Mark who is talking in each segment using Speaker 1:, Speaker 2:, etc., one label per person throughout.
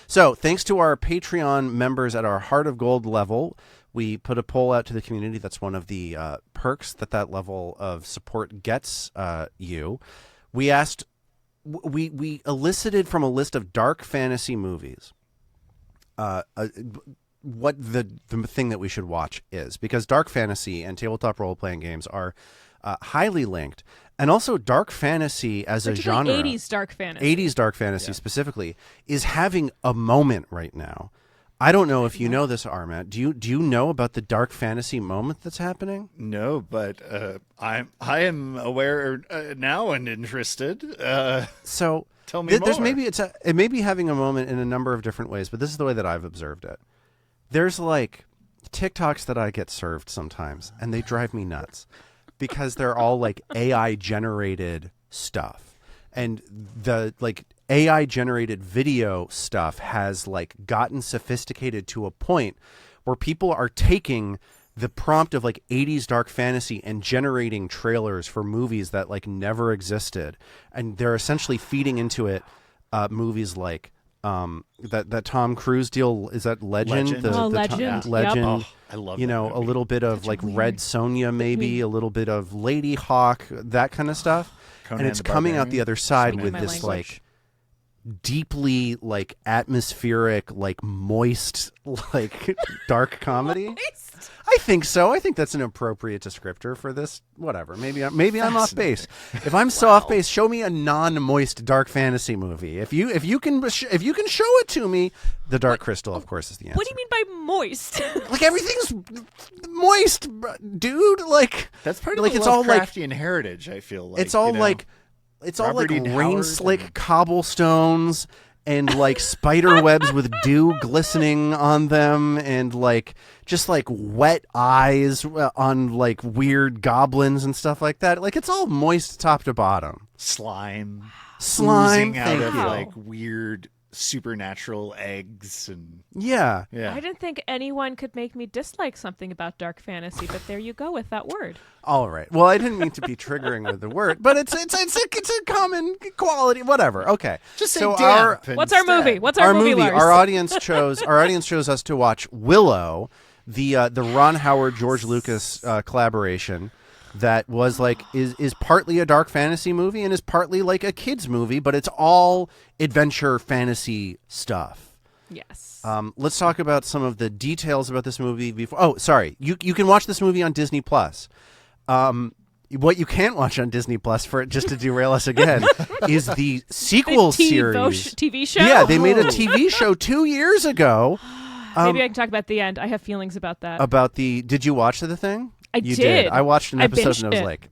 Speaker 1: So thanks to our Patreon members at our Heart of Gold level, we put a poll out to the community. That's one of the perks that level of support gets you. We asked, we elicited from a list of dark fantasy movies what the thing that we should watch is, because dark fantasy and tabletop role-playing games are highly linked. And also dark fantasy as a genre,
Speaker 2: 80s dark fantasy
Speaker 1: specifically, is having a moment right now. I don't know if you know this, Armat. Do you know about the dark fantasy moment that's happening?
Speaker 3: No, but I am aware now and interested.
Speaker 1: So
Speaker 3: tell me more.
Speaker 1: It may be having a moment in a number of different ways, but this is the way that I've observed it. There's like TikToks that I get served sometimes, and they drive me nuts because they're all like AI generated stuff, and the like AI generated video stuff has like gotten sophisticated to a point where people are taking the prompt of like 80s dark fantasy and generating trailers for movies that like never existed, and they're essentially feeding into it movies like that Tom Cruise deal, is that Legend?
Speaker 2: Legend.
Speaker 1: Legend.
Speaker 2: Yep.
Speaker 3: Oh, I love
Speaker 1: you
Speaker 3: that
Speaker 1: know,
Speaker 3: movie.
Speaker 1: a little bit of
Speaker 2: Such
Speaker 1: like
Speaker 2: weird.
Speaker 1: Red Sonja, maybe a little bit of Lady Hawk, that kind of stuff.
Speaker 3: Conan
Speaker 1: And it's
Speaker 3: the
Speaker 1: coming out
Speaker 3: Barbarian.
Speaker 1: the other side
Speaker 2: Speaking
Speaker 1: with
Speaker 2: my
Speaker 1: this
Speaker 2: language.
Speaker 1: like deeply like atmospheric, like moist, like dark comedy. I think so. I think that's an appropriate descriptor for this. Whatever. Maybe I'm off base. If I'm so off base, show me a non-moist dark fantasy movie. If you can show it to me, The Dark Crystal, of course, is the answer.
Speaker 2: What do you mean by moist?
Speaker 1: Like everything's moist, dude. Like
Speaker 3: That's part of
Speaker 1: like
Speaker 3: the
Speaker 1: it's all like
Speaker 3: Lovecraftian heritage, I feel like.
Speaker 1: it's all
Speaker 3: you know?
Speaker 1: like it's all
Speaker 3: Robert
Speaker 1: like
Speaker 3: Dean
Speaker 1: rain
Speaker 3: Howard
Speaker 1: slick
Speaker 3: and-
Speaker 1: cobblestones and like spider webs with dew glistening on them, and like just like wet eyes on like weird goblins and stuff like that. Like it's all moist top to bottom.
Speaker 3: slime
Speaker 1: Slime,
Speaker 3: oozing out
Speaker 1: thank
Speaker 3: of
Speaker 1: you.
Speaker 3: like weird supernatural eggs and
Speaker 1: Yeah.
Speaker 2: I didn't think anyone could make me dislike something about dark fantasy, but there you go with that word.
Speaker 1: All right. Well, I didn't mean to be triggering with the word, but it's a common quality. Whatever. Okay.
Speaker 3: just say
Speaker 1: so
Speaker 3: damp
Speaker 2: What's our
Speaker 3: instead.
Speaker 2: movie? What's our movie, Lars?
Speaker 1: Our audience chose us to watch Willow, the Ron Howard George Lucas collaboration that was like is partly a dark fantasy movie and is partly like a kids movie, but it's all adventure fantasy stuff.
Speaker 2: Yes.
Speaker 1: Let's talk about some of the details about this movie before. Oh, sorry. You can watch this movie on Disney Plus. What you can't watch on Disney Plus, for just to derail us again, is the sequel series.
Speaker 2: TV show?
Speaker 1: Yeah, they made a TV show 2 years ago.
Speaker 2: Maybe I can talk about the end. I have feelings about that.
Speaker 1: Did you watch the thing? You
Speaker 2: did.
Speaker 1: I watched an
Speaker 2: I
Speaker 1: episode
Speaker 2: binged
Speaker 1: and I was
Speaker 2: it.
Speaker 1: like,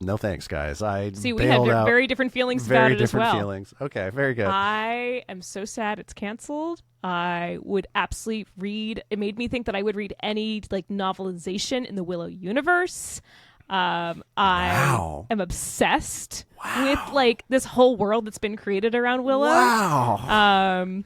Speaker 1: no thanks, guys. I
Speaker 2: See, we had
Speaker 1: bailed out.
Speaker 2: very different feelings
Speaker 1: Very
Speaker 2: about it as
Speaker 1: different
Speaker 2: well.
Speaker 1: feelings. Okay, very good.
Speaker 2: I am so sad it's canceled. I would absolutely read. It made me think that I would read any like novelization in the Willow universe.
Speaker 1: Wow.
Speaker 2: I am obsessed with like this whole world that's been created around Willow.
Speaker 1: Wow.
Speaker 2: And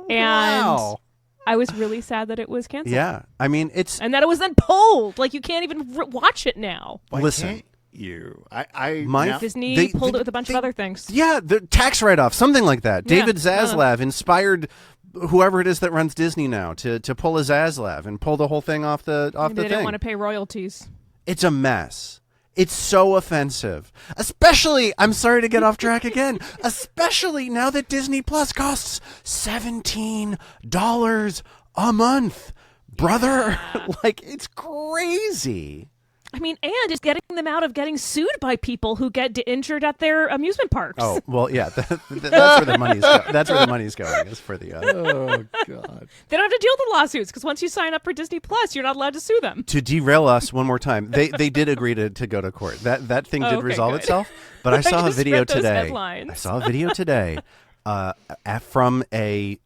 Speaker 1: Wow.
Speaker 2: I was really sad that it was canceled.
Speaker 1: Yeah. I mean, it's
Speaker 2: And that it was then pulled. Like you can't even watch it now.
Speaker 3: Why
Speaker 1: Listen.
Speaker 3: can't you? I
Speaker 1: My-
Speaker 3: now-
Speaker 2: Disney
Speaker 1: They-
Speaker 2: pulled
Speaker 1: they-
Speaker 2: it with a bunch
Speaker 1: they-
Speaker 2: of other things.
Speaker 1: yeah, the tax write-off, something like that.
Speaker 2: Yeah.
Speaker 1: David Zaslav inspired whoever it is that runs Disney now to pull a Zaslav and pull the whole thing off the
Speaker 2: Maybe they
Speaker 1: thing.
Speaker 2: didn't want to pay royalties.
Speaker 1: It's a mess. It's so offensive. Especially, I'm sorry to get off track again, especially now that Disney Plus costs $17 a month. Brother, like, it's crazy.
Speaker 2: I mean, and it's getting them out of getting sued by people who get injured at their amusement parks.
Speaker 1: Oh, well, yeah, that's where the money's going. That's where the money's going, is for the...
Speaker 3: Oh God.
Speaker 2: They don't have to deal with the lawsuits because once you sign up for Disney Plus, you're not allowed to sue them.
Speaker 1: To derail us one more time, they did agree to go to court. That thing did
Speaker 2: Okay,
Speaker 1: resolve
Speaker 2: good.
Speaker 1: itself. But I saw a
Speaker 2: just
Speaker 1: video
Speaker 2: read those
Speaker 1: today.
Speaker 2: headlines.
Speaker 1: I saw a video today from a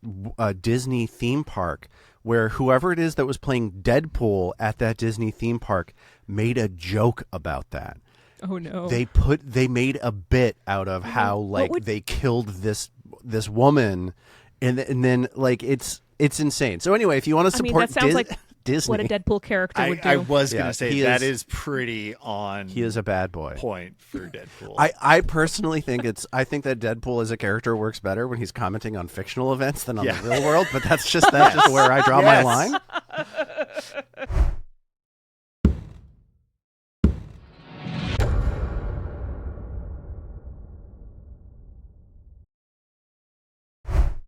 Speaker 1: Disney theme park where whoever it is that was playing Deadpool at that Disney theme park made a joke about that.
Speaker 2: Oh no!
Speaker 1: They made a bit out of how like they killed this woman, and then like it's insane. So anyway, if you want to
Speaker 2: I mean,
Speaker 1: support
Speaker 2: that sounds like
Speaker 1: Disney.
Speaker 2: what a Deadpool character would do.
Speaker 3: I was
Speaker 1: Yeah,
Speaker 3: going to say
Speaker 1: he
Speaker 3: that
Speaker 1: is-
Speaker 3: is pretty on
Speaker 1: He is a bad boy.
Speaker 3: point for Deadpool.
Speaker 1: I personally think I think that Deadpool as a character works better when he's commenting on fictional events than on
Speaker 3: Yeah.
Speaker 1: the real world, but that's just where I draw my
Speaker 3: Yes.
Speaker 1: line.